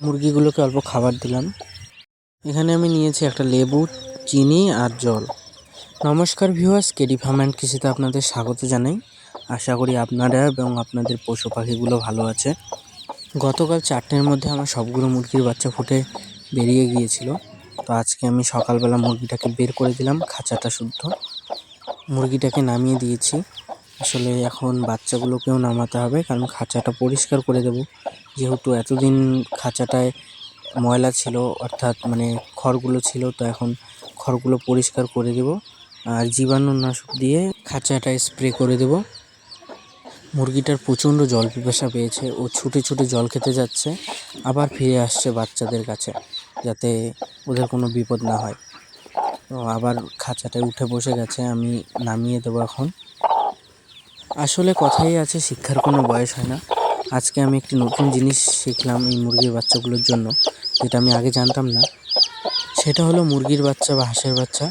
মুরগিগুলোকে অল্প খাবার দিলাম। এখানে আমি নিয়েছি একটা লেবু, চিনি আর জল। নমস্কার ভিউয়ার্স, কেডি ফার্ম অ্যান্ড কৃষিতে আপনাদের স্বাগত জানাই। আশা করি আপনারা এবং আপনাদের পশু পাখিগুলো ভালো আছে। গতকাল 4টের মধ্যে আমার সবগুলো মুরগির বাচ্চা ফুটে বেরিয়ে গিয়েছিল। তো আজকে আমি সকালবেলা মুরগিটাকে বের করে দিলাম, খাঁচাটা শুদ্ধ। মুরগিটাকে নামিয়ে দিয়েছি। আসলে এখন বাচ্চাগুলোকেও নামাতে হবে, কারণ খাঁচাটা পরিষ্কার করে দেব। যেহেতু এতদিন খাঁচাটায় ময়লা ছিল, অর্থাৎ খড়গুলো ছিল, তো এখন খড়গুলো পরিষ্কার করে দেব আর জীবাণুনাশক দিয়ে খাঁচাটা স্প্রে করে দেব। মুরগিটার প্রচণ্ড জল পিপাসা পেয়েছে, ও ছুটে ছুটে জল খেতে যাচ্ছে, আবার ফিরে আসছে বাচ্চাদের কাছে, যাতে ওদের কোনো বিপদ না হয়। তো আবার খাঁচাটায় উঠে বসে গেছে, আমি নামিয়ে দেবো এখন। আসলে কথাই আছে, শিক্ষার কোনো বয়স হয় না। আজকে আমি একটি নতুন জিনিস শিখলাম এই মুরগির বাচ্চাগুলোর জন্য, যেটা আমি আগে জানতাম না। সেটা হলো মুরগির বাচ্চা বা হাঁসের বাচ্চা,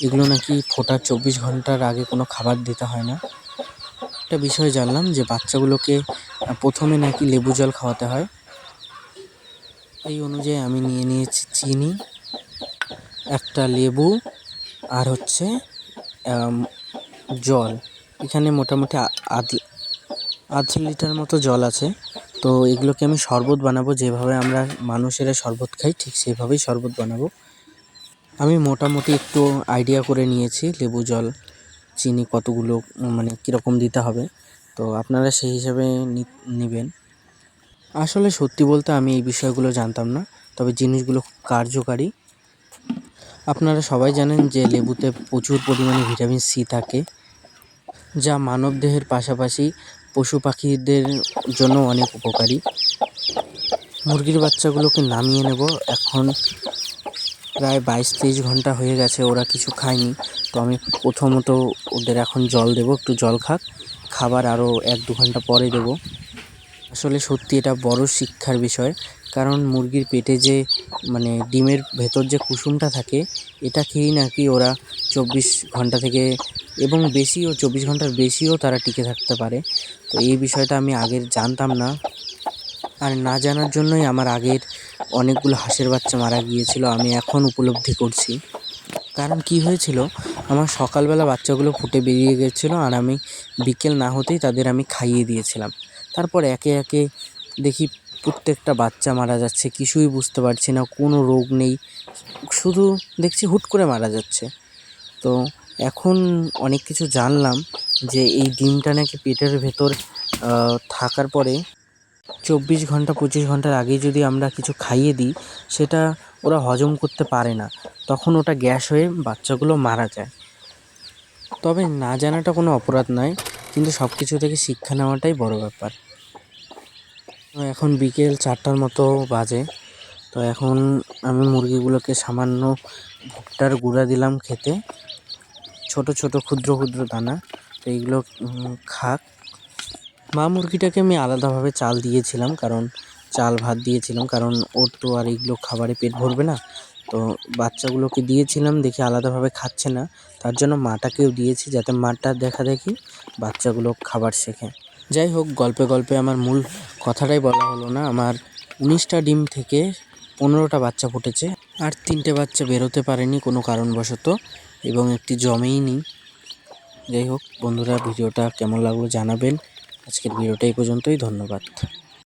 এগুলো নাকি ফোটার 24 ঘন্টার আগে কোনো খাবার দিতে হয় না। একটা বিষয় জানলাম যে বাচ্চাগুলোকে প্রথমে নাকি লেবু জল খাওয়াতে হয়। এই অনুযায়ী আমি নিয়ে নিয়েছি চিনি, একটা লেবু আর জল। এখানে মোটামুটি আধ লিটার মতো জল আছে। তো এগুলোকে আমি শরবত বানাবো, যেভাবে আমরা মানুষেরা শরবত খাই ঠিক সেভাবেই শরবত বানাবো। আমি মোটামুটি একটু আইডিয়া করে নিয়েছি লেবু জল, চিনি কতগুলো কীরকম দিতে হবে, তো আপনারা সেই হিসাবে নেবেন। আসলে সত্যি বলতে আমি এই বিষয়গুলো জানতাম না, তবে জিনিসগুলো খুব কার্যকারী। আপনারা সবাই জানেন যে লেবুতে প্রচুর পরিমাণে ভিটামিন সি থাকে, যা মানবদেহের পাশাপাশি পশু পাখিদের জন্য অনেক উপকারী। মুরগির বাচ্চাগুলোকে নামিয়ে নেব। এখন প্রায় 22-23 ঘন্টা হয়ে গেছে, ওরা কিছু খায়নি। তো আমি প্রথমত ওদের এখন জল দেব, একটু জল খাক, খাবার আরও 1-2 ঘন্টা পরে দেব। আসলে সত্যি এটা বড় শিক্ষার বিষয়, কারণ মুরগির পেটে যে ডিমের ভেতর যে কুসুমটা থাকে, এটা খেয়েই নাকি ওরা 24 ঘন্টা থেকে এবং বেশিও, 24 ঘন্টার বেশিও তারা টিকে থাকতে পারে। তো এই বিষয়টা আমি আগের জানতাম না, আর না জানার জন্যই আমার আগের অনেকগুলো হাঁসের বাচ্চা মারা গিয়েছিল। আমি এখন উপলব্ধি করছি। কারণ কি হয়েছিল, আমার সকালবেলা বাচ্চাগুলো ফুটে বেরিয়ে গেছিলো, আর আমি বিকেল না হতেই তাদের আমি খাইয়ে দিয়েছিলাম। তারপর একে একে দেখি প্রত্যেকটা বাচ্চা মারা যাচ্ছে, কিছুই বুঝতে পারছি না, কোনো রোগ নেই, শুধু দেখছি হুট করে মারা যাচ্ছে। তো এখন অনেক কিছু জানলাম যে এই ডিমটা নাকি পেটের ভেতর থাকার পরে 24 ঘন্টা 25 ঘন্টার আগেই যদি আমরা কিছু খাইয়ে দিই, সেটা ওরা হজম করতে পারে না, তখন ওটা গ্যাস হয়ে বাচ্চাগুলো মারা যায়। তবে না জানাটা কোনো অপরাধ নয়, কিন্তু সব কিছু থেকে শিক্ষা নেওয়াটাই বড় ব্যাপার। এখন বিকেল 4টার মতো বাজে। তো এখন আমি মুরগিগুলোকে সামান্য ভুট্টার গুঁড়া দিলাম খেতে, ছোট ছোট ক্ষুদ্র ক্ষুদ্র দানা। তো এইগুলো খাক। মা মুরগিটাকে আমি আলাদাভাবে চাল দিয়েছিলাম, কারণ চাল ভাত দিয়েছিলাম, কারণ ওর তো আর এইগুলো খাবারে পেট ভরবে না। তো বাচ্চাগুলোকে দিয়েছিলাম, দেখি আলাদাভাবে খাচ্ছে না, তার জন্য মাটাকেও দিয়েছি, যাতে মাটা দেখা দেখি বাচ্চাগুলো খাবার শেখে। যাই হোক, গল্পে গল্পে আমার মূল কথাটাই বলা হলো না। আমার 19টা ডিম থেকে 15টা বাচ্চা ফুটেছে, আর 3টে বাচ্চা বেরোতে পারেনি কোনো কারণবশত, এবং একটি জমেইনি। যাই হোক বন্ধুরা, ভিডিওটা কেমন লাগলো জানাবেন। আজকের ভিডিওটা এই পর্যন্তই, ধন্যবাদ।